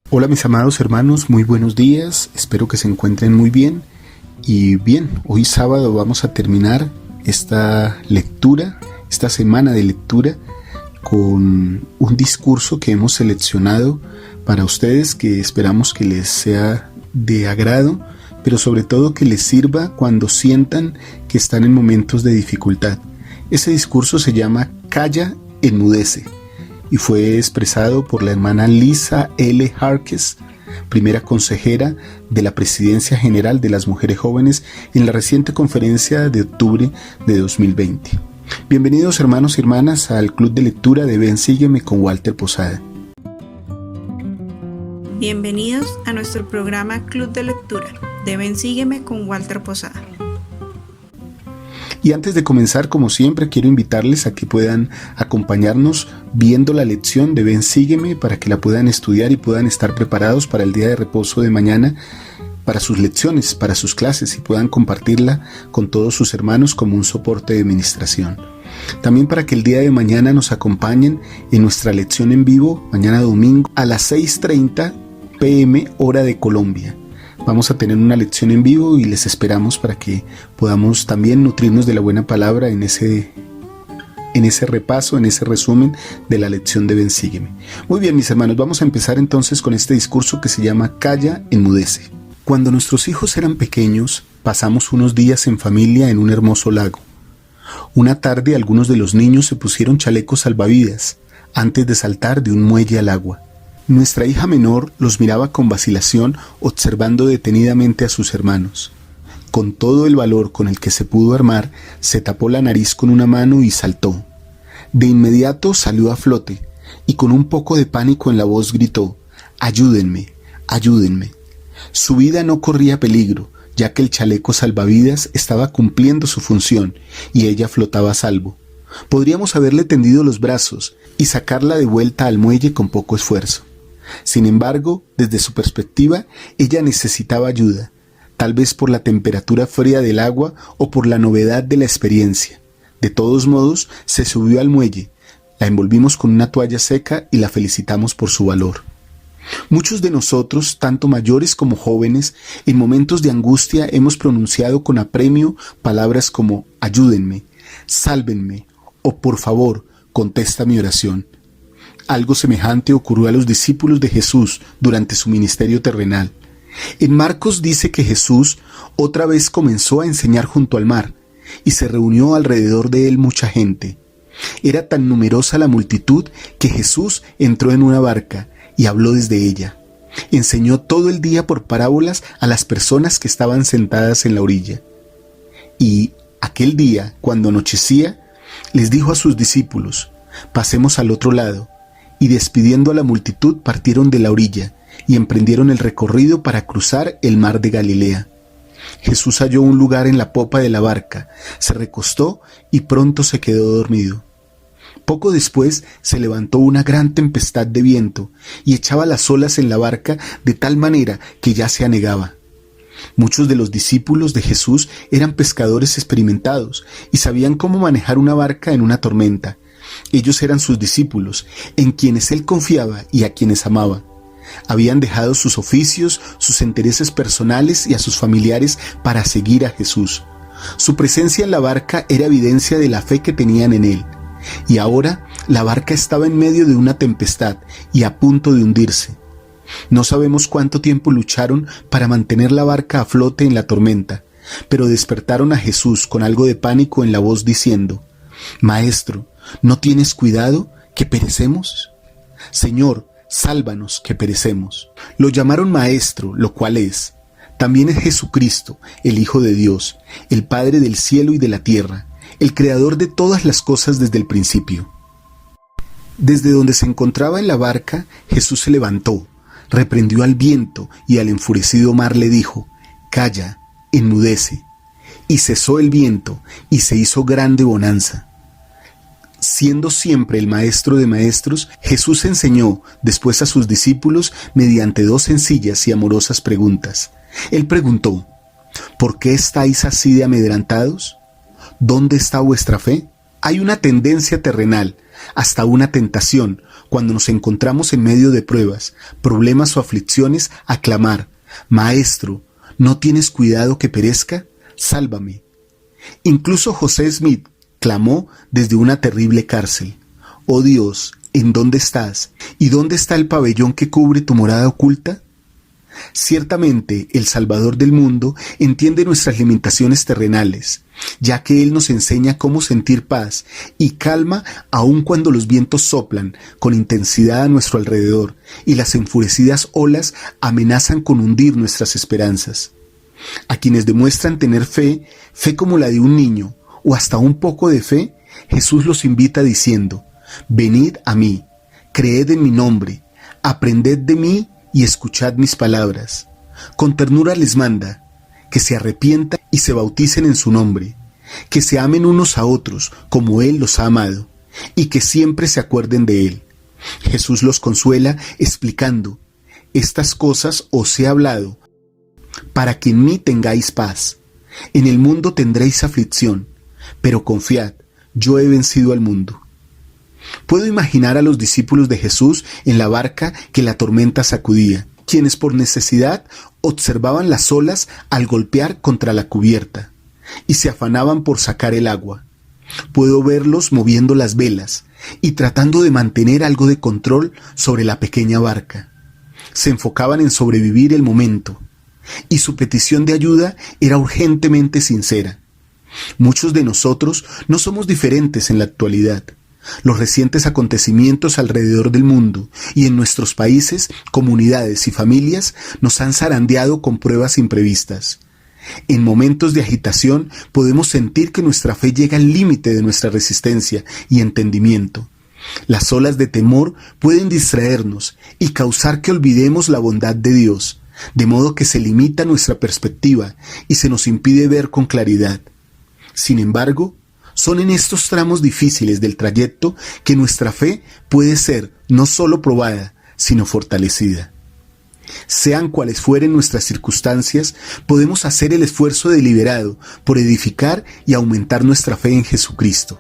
Hola mis amados hermanos, muy buenos días, espero que se encuentren muy bien. Y bien, hoy sábado vamos a terminar esta lectura, esta semana de lectura, con un discurso que hemos seleccionado para ustedes, que esperamos que les sea de agrado, pero sobre todo que les sirva cuando sientan que están en momentos de dificultad. Ese discurso se llama Calla, enmudece, y fue expresado por la hermana Lisa L. Harkes, primera consejera de la Presidencia General de las Mujeres Jóvenes, en la reciente conferencia de octubre de 2020. Bienvenidos hermanos y hermanas al Club de Lectura de Ven Sígueme con Walter Posada. Bienvenidos a nuestro programa Club de Lectura de Ven Sígueme con Walter Posada. Y antes de comenzar, como siempre, quiero invitarles a que puedan acompañarnos viendo la lección de Ven Sígueme para que la puedan estudiar y puedan estar preparados para el día de reposo de mañana, para sus lecciones, para sus clases, y puedan compartirla con todos sus hermanos como un soporte de ministración. También para que el día de mañana nos acompañen en nuestra lección en vivo, mañana domingo, a las 6:30 p.m. hora de Colombia. Vamos a tener una lección en vivo y les esperamos para que podamos también nutrirnos de la buena palabra en ese repaso, en ese resumen de la lección de Ven Sígueme. Muy bien, mis hermanos, vamos a empezar entonces con este discurso que se llama Calla, enmudece. Cuando nuestros hijos eran pequeños, pasamos unos días en familia en un hermoso lago. Una tarde algunos de los niños se pusieron chalecos salvavidas antes de saltar de un muelle al agua. Nuestra hija menor los miraba con vacilación, observando detenidamente a sus hermanos. Con todo el valor con el que se pudo armar, se tapó la nariz con una mano y saltó. De inmediato salió a flote y con un poco de pánico en la voz gritó: «¡Ayúdenme! ¡Ayúdenme!». Su vida no corría peligro, ya que el chaleco salvavidas estaba cumpliendo su función y ella flotaba a salvo. Podríamos haberle tendido los brazos y sacarla de vuelta al muelle con poco esfuerzo. Sin embargo, desde su perspectiva, ella necesitaba ayuda, tal vez por la temperatura fría del agua o por la novedad de la experiencia. De todos modos, se subió al muelle, la envolvimos con una toalla seca y la felicitamos por su valor. Muchos de nosotros, tanto mayores como jóvenes, en momentos de angustia hemos pronunciado con apremio palabras como «ayúdenme», «sálvenme» o «por favor, contesta mi oración». Algo semejante ocurrió a los discípulos de Jesús durante su ministerio terrenal. En Marcos dice que Jesús otra vez comenzó a enseñar junto al mar y se reunió alrededor de él mucha gente. Era tan numerosa la multitud que Jesús entró en una barca y habló desde ella. Enseñó todo el día por parábolas a las personas que estaban sentadas en la orilla. Y aquel día, cuando anochecía, les dijo a sus discípulos: «Pasemos al otro lado». Y despidiendo a la multitud partieron de la orilla y emprendieron el recorrido para cruzar el mar de Galilea. Jesús halló un lugar en la popa de la barca, se recostó y pronto se quedó dormido. Poco después se levantó una gran tempestad de viento y echaba las olas en la barca de tal manera que ya se anegaba. Muchos de los discípulos de Jesús eran pescadores experimentados y sabían cómo manejar una barca en una tormenta. Ellos eran sus discípulos, en quienes él confiaba y a quienes amaba. Habían dejado sus oficios, sus intereses personales y a sus familiares para seguir a Jesús. Su presencia en la barca era evidencia de la fe que tenían en él. Y ahora la barca estaba en medio de una tempestad y a punto de hundirse. No sabemos cuánto tiempo lucharon para mantener la barca a flote en la tormenta, pero despertaron a Jesús con algo de pánico en la voz diciendo: «Maestro, ¿no tienes cuidado que perecemos? Señor, sálvanos que perecemos». Lo llamaron Maestro, lo cual es. También es Jesucristo, el Hijo de Dios, el Padre del cielo y de la tierra, el Creador de todas las cosas desde el principio. Desde donde se encontraba en la barca, Jesús se levantó, reprendió al viento y al enfurecido mar le dijo: «Calla, enmudece». Y cesó el viento y se hizo grande bonanza. Siendo siempre el maestro de maestros, Jesús enseñó después a sus discípulos mediante dos sencillas y amorosas preguntas. Él preguntó: ¿por qué estáis así de amedrentados? ¿Dónde está vuestra fe? Hay una tendencia terrenal, hasta una tentación, cuando nos encontramos en medio de pruebas, problemas o aflicciones, a clamar: Maestro, ¿no tienes cuidado que perezca? Sálvame. Incluso José Smith clamó desde una terrible cárcel: Oh Dios, ¿en dónde estás? ¿Y dónde está el pabellón que cubre tu morada oculta? Ciertamente, el Salvador del mundo entiende nuestras limitaciones terrenales, ya que Él nos enseña cómo sentir paz y calma aun cuando los vientos soplan con intensidad a nuestro alrededor y las enfurecidas olas amenazan con hundir nuestras esperanzas. A quienes demuestran tener fe, fe como la de un niño, o hasta un poco de fe, Jesús los invita diciendo: Venid a mí, creed en mi nombre, aprended de mí y escuchad mis palabras. Con ternura les manda que se arrepientan y se bauticen en su nombre, que se amen unos a otros como Él los ha amado, y que siempre se acuerden de Él. Jesús los consuela explicando: Estas cosas os he hablado, para que en mí tengáis paz. En el mundo tendréis aflicción, pero confiad, yo he vencido al mundo. Puedo imaginar a los discípulos de Jesús en la barca que la tormenta sacudía, quienes por necesidad observaban las olas al golpear contra la cubierta y se afanaban por sacar el agua. Puedo verlos moviendo las velas y tratando de mantener algo de control sobre la pequeña barca. Se enfocaban en sobrevivir el momento, y su petición de ayuda era urgentemente sincera. Muchos de nosotros no somos diferentes en la actualidad. Los recientes acontecimientos alrededor del mundo y en nuestros países, comunidades y familias nos han zarandeado con pruebas imprevistas. En momentos de agitación podemos sentir que nuestra fe llega al límite de nuestra resistencia y entendimiento. Las olas de temor pueden distraernos y causar que olvidemos la bondad de Dios, de modo que se limita nuestra perspectiva y se nos impide ver con claridad. Sin embargo, son en estos tramos difíciles del trayecto que nuestra fe puede ser no solo probada, sino fortalecida. Sean cuales fueren nuestras circunstancias, podemos hacer el esfuerzo deliberado por edificar y aumentar nuestra fe en Jesucristo.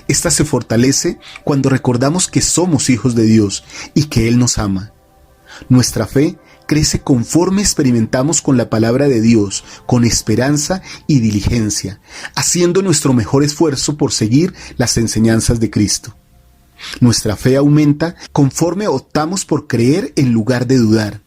Esta se fortalece cuando recordamos que somos hijos de Dios y que Él nos ama. Nuestra fe crece conforme experimentamos con la palabra de Dios, con esperanza y diligencia, haciendo nuestro mejor esfuerzo por seguir las enseñanzas de Cristo. Nuestra fe aumenta conforme optamos por creer en lugar de dudar,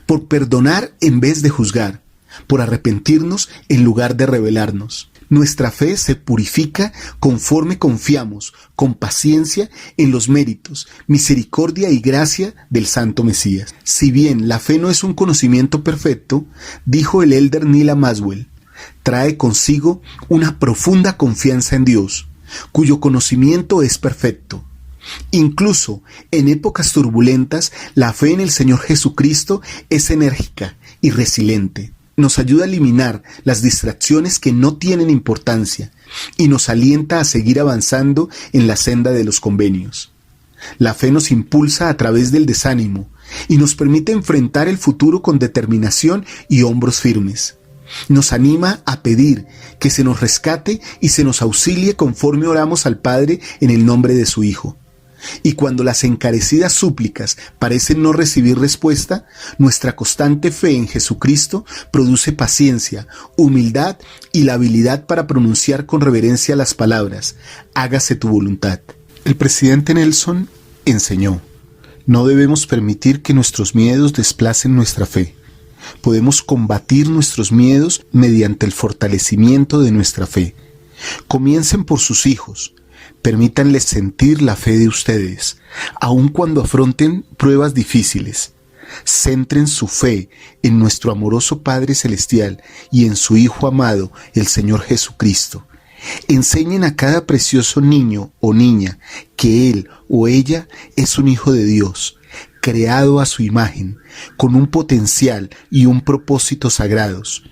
por perdonar en vez de juzgar, por arrepentirnos en lugar de rebelarnos. Nuestra fe se purifica conforme confiamos con paciencia en los méritos, misericordia y gracia del Santo Mesías. Si bien la fe no es un conocimiento perfecto, dijo el elder Neal Maxwell, trae consigo una profunda confianza en Dios, cuyo conocimiento es perfecto. Incluso en épocas turbulentas, la fe en el Señor Jesucristo es enérgica y resiliente. Nos ayuda a eliminar las distracciones que no tienen importancia y nos alienta a seguir avanzando en la senda de los convenios. La fe nos impulsa a través del desánimo y nos permite enfrentar el futuro con determinación y hombros firmes. Nos anima a pedir que se nos rescate y se nos auxilie conforme oramos al Padre en el nombre de su Hijo. Y cuando las encarecidas súplicas parecen no recibir respuesta, nuestra constante fe en Jesucristo produce paciencia, humildad y la habilidad para pronunciar con reverencia las palabras: hágase tu voluntad. El presidente Nelson enseñó: no debemos permitir que nuestros miedos desplacen nuestra fe. Podemos combatir nuestros miedos mediante el fortalecimiento de nuestra fe. Comiencen por sus hijos. Permítanles sentir la fe de ustedes, aun cuando afronten pruebas difíciles. Centren su fe en nuestro amoroso Padre Celestial y en su Hijo amado, el Señor Jesucristo. Enseñen a cada precioso niño o niña que él o ella es un hijo de Dios, creado a su imagen, con un potencial y un propósito sagrados.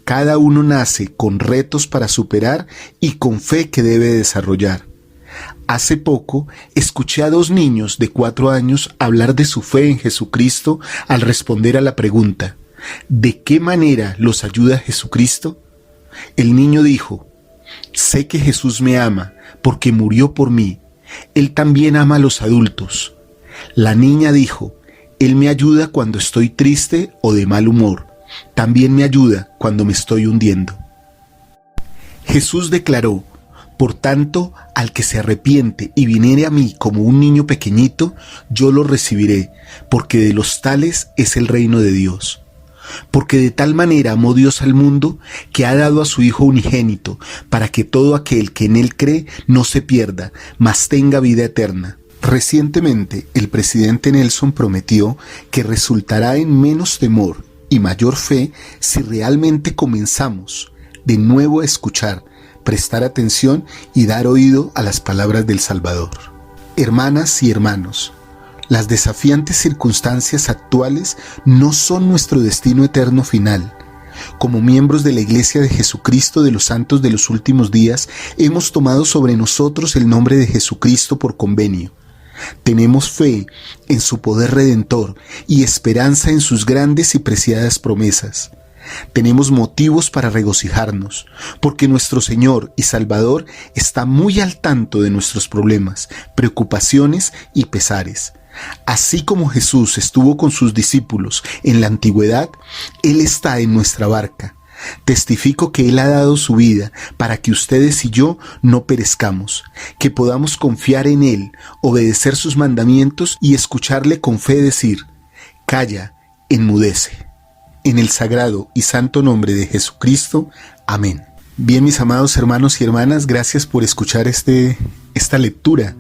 Cada uno nace con retos para superar y con fe que debe desarrollar. Hace poco escuché a 2 niños de 4 años hablar de su fe en Jesucristo al responder a la pregunta: ¿de qué manera los ayuda Jesucristo? El niño dijo: sé que Jesús me ama porque murió por mí. Él también ama a los adultos. La niña dijo: Él me ayuda cuando estoy triste o de mal humor. También me ayuda cuando me estoy hundiendo. Jesús declaró: Por tanto, al que se arrepiente y viniere a mí como un niño pequeñito, yo lo recibiré, porque de los tales es el reino de Dios. Porque de tal manera amó Dios al mundo, que ha dado a su Hijo unigénito, para que todo aquel que en él cree no se pierda, mas tenga vida eterna. Recientemente, el presidente Nelson prometió que resultará en menos temor y mayor fe si realmente comenzamos de nuevo a escuchar, prestar atención y dar oído a las palabras del Salvador. Hermanas y hermanos, las desafiantes circunstancias actuales no son nuestro destino eterno final. Como miembros de la Iglesia de Jesucristo de los Santos de los Últimos Días, hemos tomado sobre nosotros el nombre de Jesucristo por convenio. Tenemos fe en su poder redentor y esperanza en sus grandes y preciadas promesas. Tenemos motivos para regocijarnos, porque nuestro Señor y Salvador está muy al tanto de nuestros problemas, preocupaciones y pesares. Así como Jesús estuvo con sus discípulos en la antigüedad, Él está en nuestra barca. Testifico que Él ha dado su vida para que ustedes y yo no perezcamos, que podamos confiar en Él, obedecer sus mandamientos y escucharle con fe decir: calla, enmudece. En el sagrado y santo nombre de Jesucristo. Amén. Bien, mis amados hermanos y hermanas, gracias por escuchar esta lectura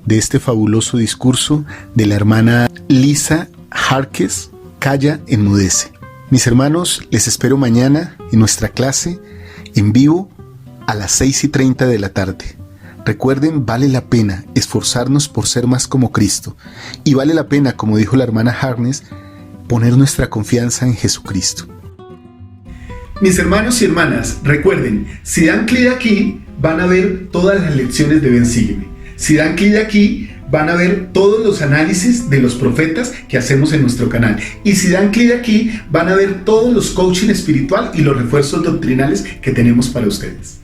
de este fabuloso discurso de la hermana Lisa Jarques, Calla, enmudece. Mis hermanos, les espero mañana en nuestra clase en vivo a las 6:30 de la tarde. Recuerden, vale la pena esforzarnos por ser más como Cristo, y vale la pena, como dijo la hermana Harnes, poner nuestra confianza en Jesucristo. Mis hermanos y hermanas, recuerden, si dan clic aquí, van a ver todas las lecciones de Ven Sígueme. Si dan clic aquí, van a ver todos los análisis de los profetas que hacemos en nuestro canal. Y si dan clic aquí, van a ver todos los coaching espiritual y los refuerzos doctrinales que tenemos para ustedes.